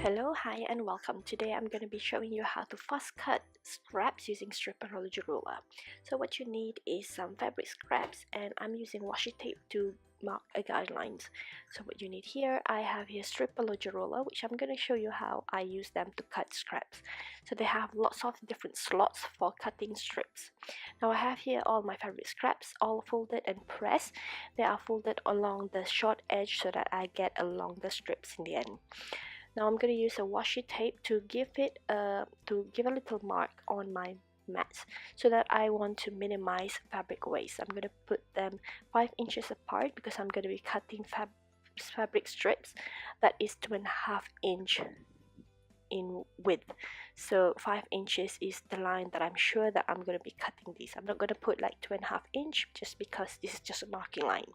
Hello, hi and welcome. Today I'm going to be showing you how to fast cut scraps using Stripology Ruler. So what you need is some fabric scraps, and I'm using washi tape to mark a guidelines. So what you need here, I have here Stripology Ruler, which I'm going to show you how I use them to cut scraps. So they have lots of different slots for cutting strips. Now I have here all my fabric scraps all folded and pressed. They are folded along the short edge so that I get along the strips in the end. Now I'm going to use a washi tape to give a little mark on my mats so that I want to minimize fabric waste. I'm going to put them 5 inches apart because I'm going to be cutting fabric strips that is 2.5 inch in width. So 5 inches is the line that I'm sure that I'm going to be cutting this. I'm not going to put like 2.5 inch just because this is just a marking line.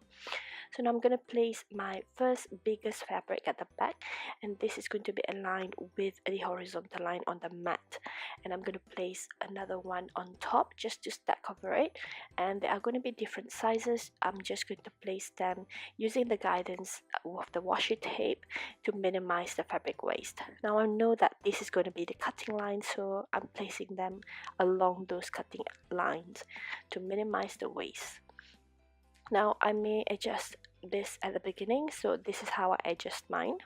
So now I'm going to place my first biggest fabric at the back, and this is going to be aligned with the horizontal line on the mat, and I'm going to place another one on top just to stack cover it, and they are going to be different sizes. I'm just going to place them using the guidance of the washi tape to minimize the fabric waste. Now I know that this is going to be the cutting line, so I'm placing them along those cutting lines to minimize the waste. Now I may adjust this at the beginning, so this is how I adjust mine.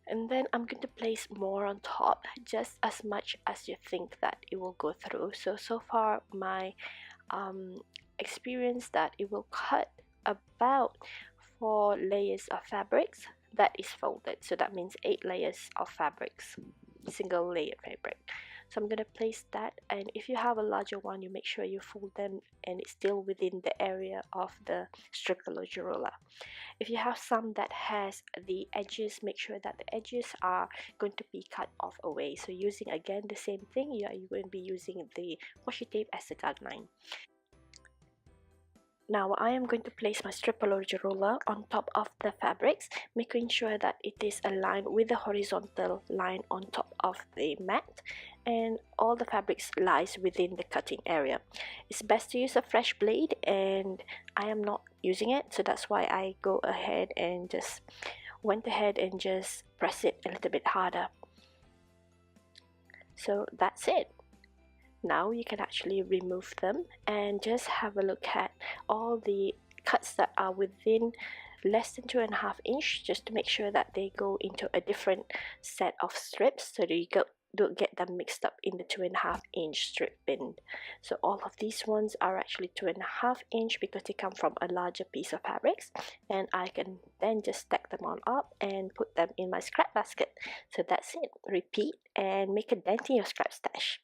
And then I'm going to place more on top, just as much as you think that it will go through. So far my experience that it will cut about 4 layers of fabrics that is folded. So that means 8 layers of fabrics, single layered fabric. So I'm going to place that, and if you have a larger one, you make sure you fold them and it's still within the area of the Stripology Ruler. If you have some that has the edges, make sure that the edges are going to be cut off away. So using again the same thing, you're going to be using the washi tape as a guideline. Now I am going to place my Stripology Ruler on top of the fabrics, making sure that it is aligned with the horizontal line on top of the mat, and all the fabrics lies within the cutting area. It's best to use a fresh blade, and I am not using it, so that's why I went ahead and just press it a little bit harder. So that's it. Now you can actually remove them and just have a look at all the cuts that are within less than 2.5 inch, just to make sure that they go into a different set of strips so that you don't get them mixed up in the 2.5 inch strip bin. So all of these ones are actually 2.5 inch because they come from a larger piece of fabrics, and I can then just stack them all up and put them in my scrap basket. So that's it. Repeat and make a dent in your scrap stash.